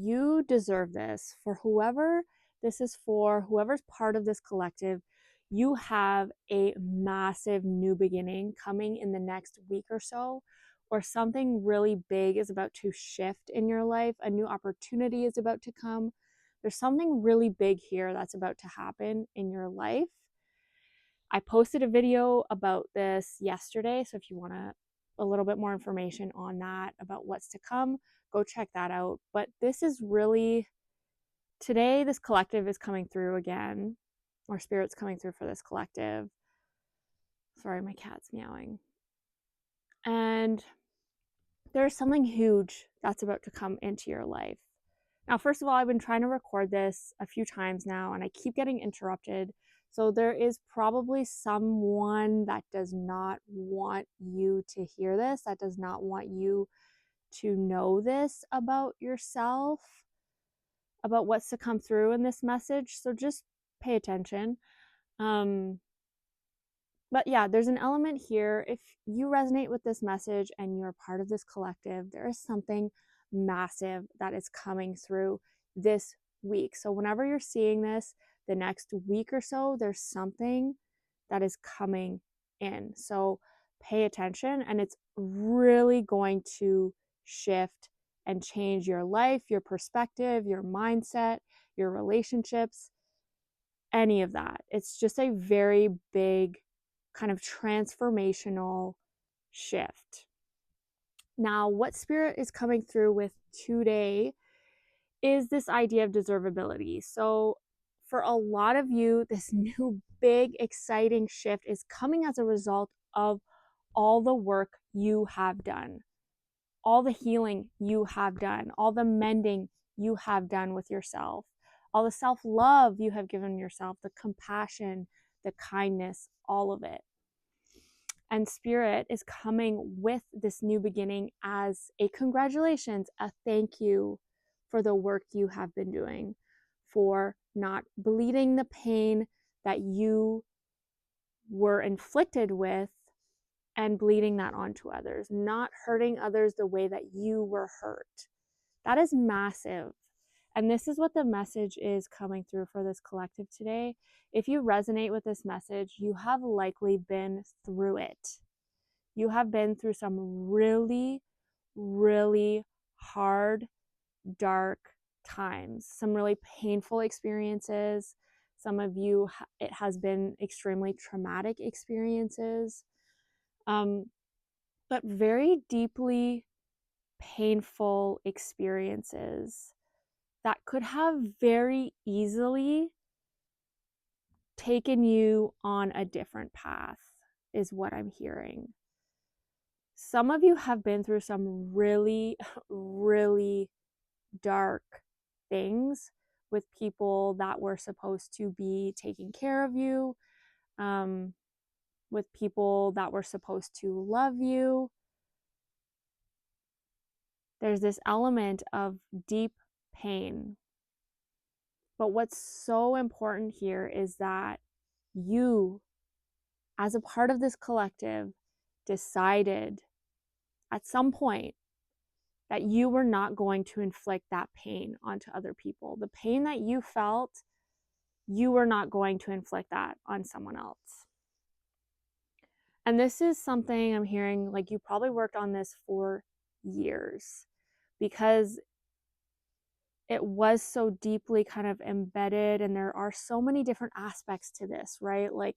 you deserve this. For whoever this is for, whoever's part of this collective, you have a massive new beginning coming in the next week or so, or something really big is about to shift in your life. A new opportunity is about to come. There's something really big here that's about to happen in your life. I posted a video about this yesterday, so if you want a little bit more information on that, about what's to come, go check that out. But this is really, today, this collective is coming through again, or spirit's coming through for this collective. Sorry, my cat's meowing. And there's something huge that's about to come into your life. Now, first of all, I've been trying to record this a few times now, and I keep getting interrupted. So there is probably someone that does not want you to hear this, that does not want you to know this about yourself, about what's to come through in this message. So just pay attention. But yeah, there's an element here. If you resonate with this message and you're part of this collective, there is something massive that is coming through this week. So whenever you're seeing this, the next week or so, there's something that is coming in. So pay attention, and it's really going to shift and change your life, your perspective, your mindset, your relationships, any of that. It's just a very big kind of transformational shift. Now, what spirit is coming through with today is this idea of deservability. So, for a lot of you, this new big, exciting shift is coming as a result of all the work you have done, all the healing you have done, all the mending you have done with yourself, all the self-love you have given yourself, the compassion, the kindness, all of it. And spirit is coming with this new beginning as a congratulations, a thank you for the work you have been doing, for not bleeding the pain that you were inflicted with and bleeding that onto others, not hurting others the way that you were hurt. That is massive. And this is what the message is coming through for this collective today. If you resonate with this message, you have likely been through it. You have been through some really, really hard, dark times, some really painful experiences. Some of you, it has been extremely traumatic experiences, but very deeply painful experiences that could have very easily taken you on a different path, is what I'm hearing. Some of you have been through some really, really dark things with people that were supposed to be taking care of you, with people that were supposed to love you. There's this element of deep pain. But what's so important here is that you, as a part of this collective, decided at some point that you were not going to inflict that pain onto other people. The pain that you felt, you were not going to inflict that on someone else. And this is something I'm hearing, like you probably worked on this for years, because it was so deeply kind of embedded, and there are so many different aspects to this, right? Like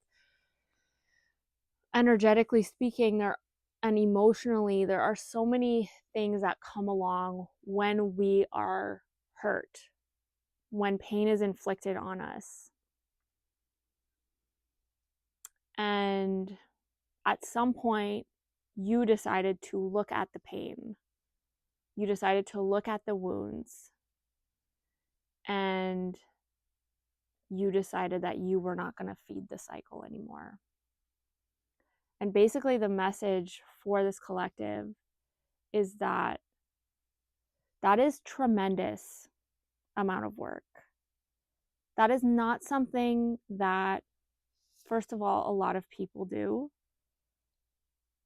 energetically speaking, and emotionally, there are so many things that come along when we are hurt, when pain is inflicted on us. And at some point, you decided to look at the pain. You decided to look at the wounds. And you decided that you were not going to feed the cycle anymore. And basically, the message for this collective is that that is tremendous amount of work. That is not something that, first of all, a lot of people do.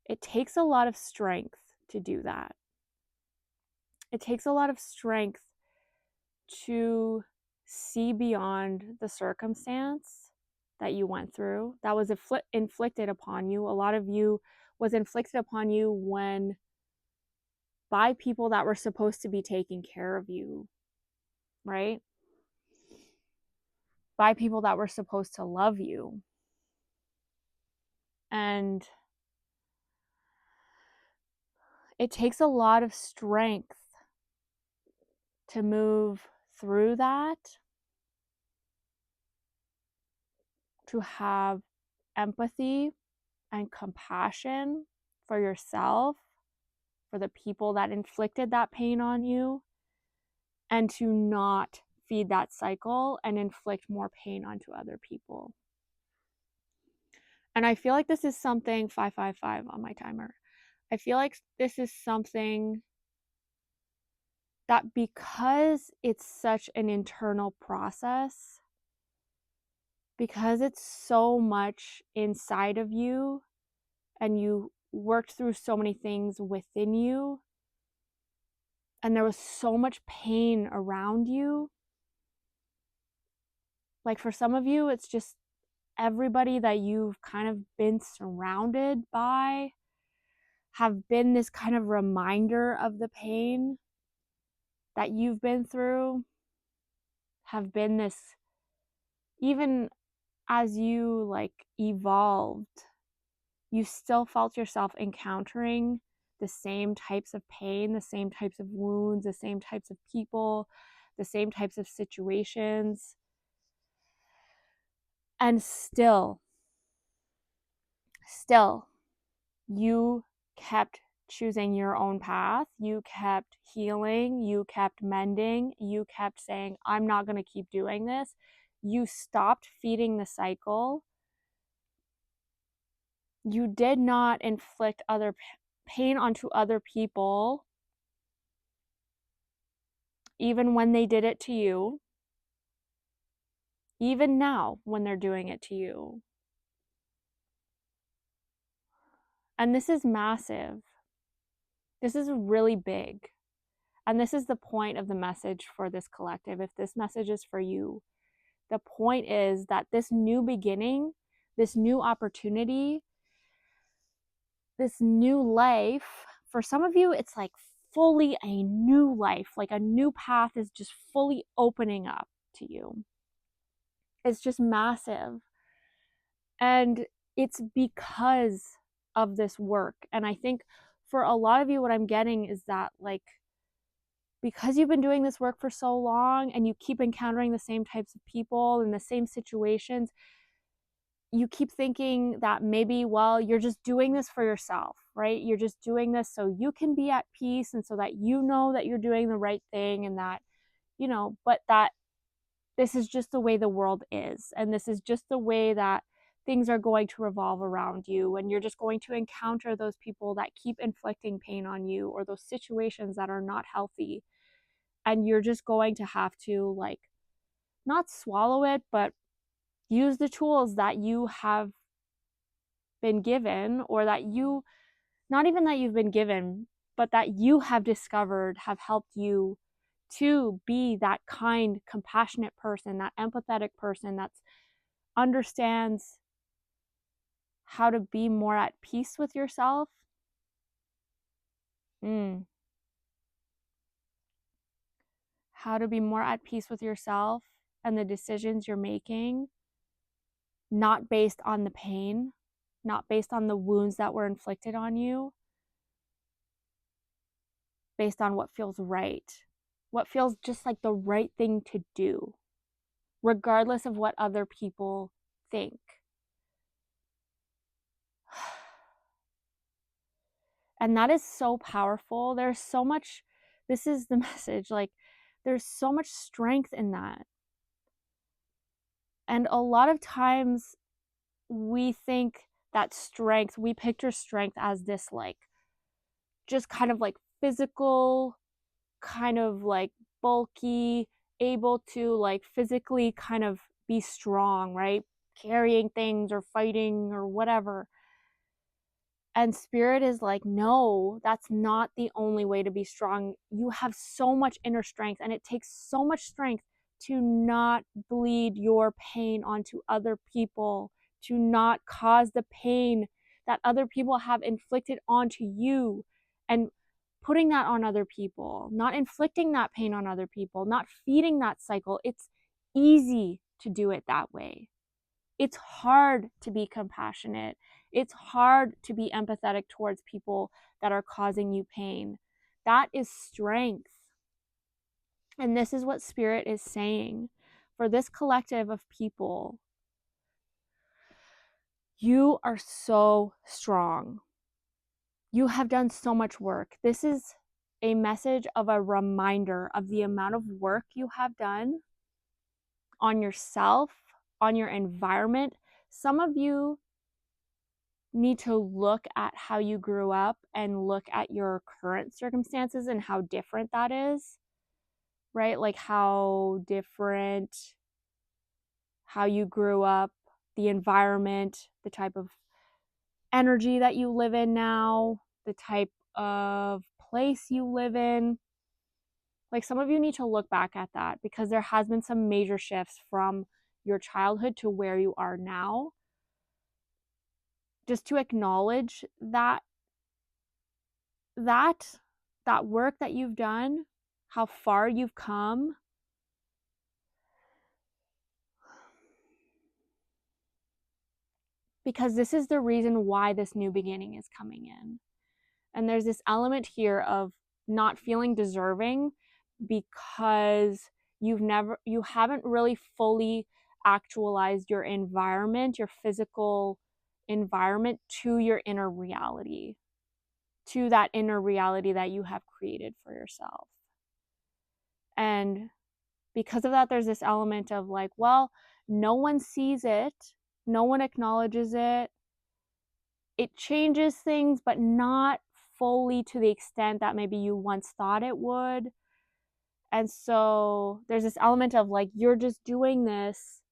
It takes a lot of strength to do that. It takes a lot of strength to see beyond the circumstance that you went through, that was inflicted upon you. A lot of you was inflicted upon you when by people that were supposed to be taking care of you, right? By people that were supposed to love you. And it takes a lot of strength to move through that, to have empathy and compassion for yourself, for the people that inflicted that pain on you, and to not feed that cycle and inflict more pain onto other people. And I feel like this is something 555 on my timer. I feel like this is something that, because it's such an internal process, because it's so much inside of you and you worked through so many things within you, and there was so much pain around you. Like for some of you, it's just everybody that you've kind of been surrounded by have been this kind of reminder of the pain that you've been through, have been this, even as you like evolved, you still felt yourself encountering the same types of pain, the same types of wounds, the same types of people, the same types of situations. And still, you kept choosing your own path. You kept healing. You kept mending. You kept saying, I'm not going to keep doing this. You stopped feeding the cycle. You did not inflict other pain onto other people, even when they did it to you, even now when they're doing it to you. And this is massive. This is really big. And this is the point of the message for this collective. If this message is for you, the point is that this new beginning, this new opportunity, this new life, for some of you, it's like fully a new life, like a new path is just fully opening up to you. It's just massive. And it's because of this work. And I think for a lot of you, what I'm getting is that, like, because you've been doing this work for so long and you keep encountering the same types of people and the same situations, you keep thinking that maybe, well, you're just doing this for yourself, right? You're just doing this so you can be at peace and so that you know that you're doing the right thing, and that, you know, but that this is just the way the world is. And this is just the way that things are going to revolve around you. And you're just going to encounter those people that keep inflicting pain on you, or those situations that are not healthy. And you're just going to have to, like, not swallow it, but use the tools that you have been given, or that you, not even that you've been given, but that you have discovered have helped you to be that kind, compassionate person, that empathetic person that understands how to be more at peace with yourself. How to be more at peace with yourself and the decisions you're making, not based on the pain, not based on the wounds that were inflicted on you, based on what feels right, what feels just like the right thing to do, regardless of what other people think. And that is so powerful. There's so much, this is the message, like, there's so much strength in that. And a lot of times we think that strength, we picture strength as this, like, just kind of like physical, kind of like bulky, able to like physically kind of be strong, right? Carrying things or fighting or whatever. And Spirit is like, no, that's not the only way to be strong. You have so much inner strength, and it takes so much strength to not bleed your pain onto other people, to not cause the pain that other people have inflicted onto you, and putting that on other people, not inflicting that pain on other people, not feeding that cycle. It's easy to do it that way. It's hard to be compassionate. It's hard to be empathetic towards people that are causing you pain. That is strength. And this is what Spirit is saying. For this collective of people, you are so strong. You have done so much work. This is a message of a reminder of the amount of work you have done on yourself, on your environment. Some of you need to look at how you grew up and look at your current circumstances and how different that is, right? Like how different how you grew up, the environment, the type of energy that you live in now, the type of place you live in. Like some of you need to look back at that because there has been some major shifts from your childhood to where you are now. Just to acknowledge that work that you've done, how far you've come. Because this is the reason why this new beginning is coming in. And there's this element here of not feeling deserving because you haven't really fully actualized your environment, your physical environment, to your inner reality, to that inner reality that you have created for yourself. And because of that, there's this element of like, well, no one sees it, no one acknowledges it. It changes things, but not fully to the extent that maybe you once thought it would. And so there's this element of like, you're just doing this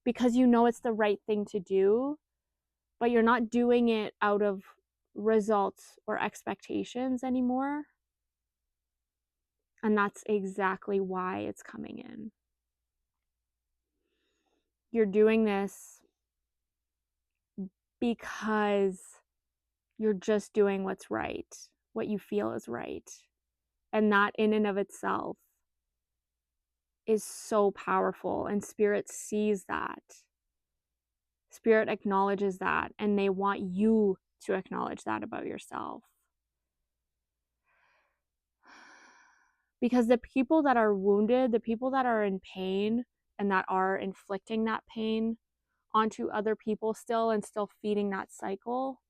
because you know it's the right thing to do, but you're not doing it out of results or expectations anymore. And that's exactly why it's coming in. You're doing this because you're just doing what's right, what you feel is right. And that in and of itself is so powerful. And Spirit sees that. Spirit acknowledges that, and they want you to acknowledge that about yourself. Because the people that are wounded, the people that are in pain and that are inflicting that pain onto other people still and still feeding that cycle,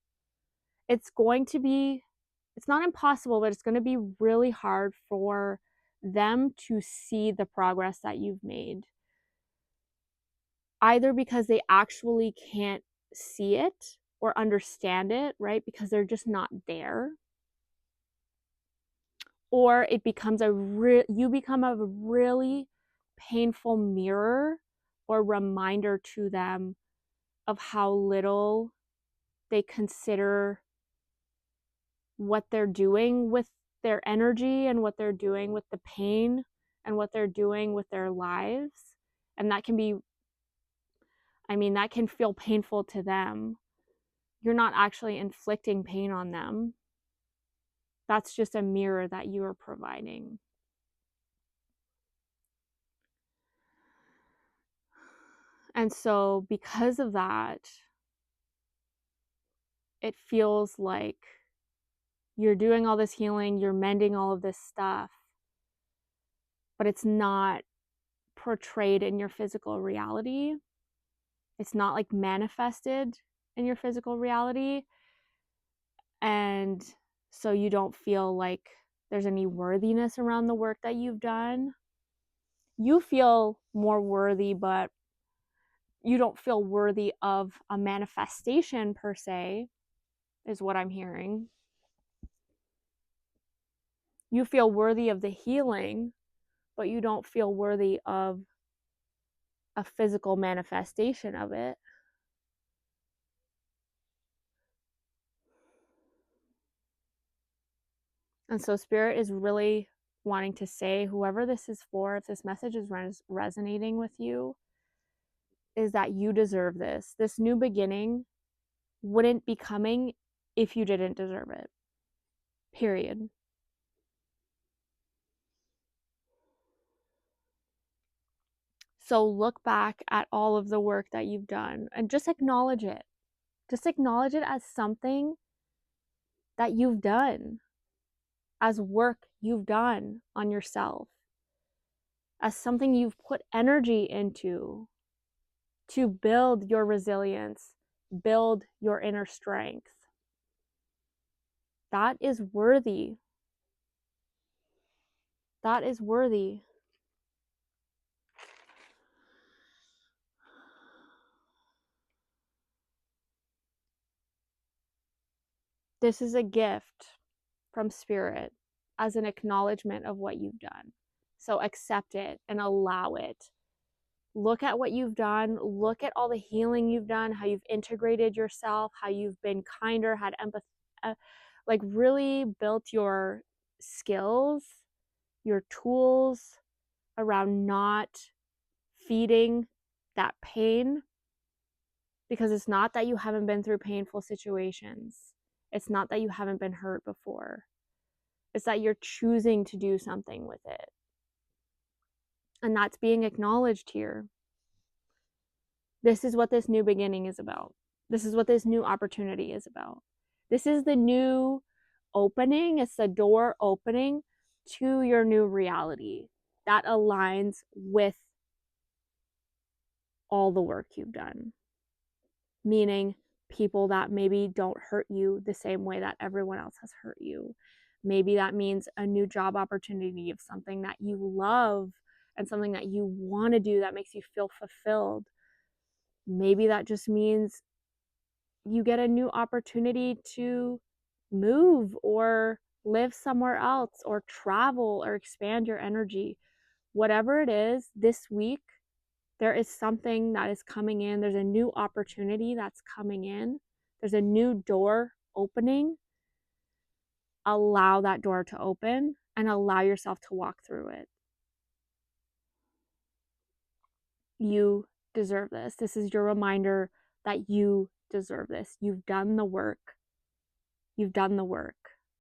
it's not impossible, but it's going to be really hard for them to see the progress that you've made. Either because they actually can't see it or understand it, right? Because they're just not there. Or it becomes you become a really painful mirror or reminder to them of how little they consider what they're doing with their energy and what they're doing with the pain and what they're doing with their lives. And that can feel painful to them. You're not actually inflicting pain on them. That's just a mirror that you are providing. And so because of that, it feels like you're doing all this healing, you're mending all of this stuff, but it's not portrayed in your physical reality. It's not like manifested in your physical reality. And so you don't feel like there's any worthiness around the work that you've done. You feel more worthy, but you don't feel worthy of a manifestation per se, is what I'm hearing. You feel worthy of the healing, but you don't feel worthy of a physical manifestation of it. And so Spirit is really wanting to say, whoever this is for, if this message is resonating with you, is that you deserve this. This new beginning wouldn't be coming if you didn't deserve it. Period. So look back at all of the work that you've done and just acknowledge it. Just acknowledge it as something that you've done, as work you've done on yourself, as something you've put energy into to build your resilience, build your inner strength. That is worthy. That is worthy. This is a gift from Spirit as an acknowledgement of what you've done. So accept it and allow it. Look at what you've done. Look at all the healing you've done, how you've integrated yourself, how you've been kinder, had empathy, like really built your skills, your tools around not feeding that pain. Because it's not that you haven't been through painful situations. It's not that you haven't been hurt before. It's that you're choosing to do something with it. And that's being acknowledged here. This is what this new beginning is about. This is what this new opportunity is about. This is the new opening. It's the door opening to your new reality that aligns with all the work you've done. Meaning people that maybe don't hurt you the same way that everyone else has hurt you. Maybe that means a new job opportunity of something that you love and something that you want to do that makes you feel fulfilled. Maybe that just means you get a new opportunity to move or live somewhere else or travel or expand your energy. Whatever it is, this week, there is something that is coming in. There's a new opportunity that's coming in. There's a new door opening. Allow that door to open and allow yourself to walk through it. You deserve this. This is your reminder that you deserve this. You've done the work. You've done the work.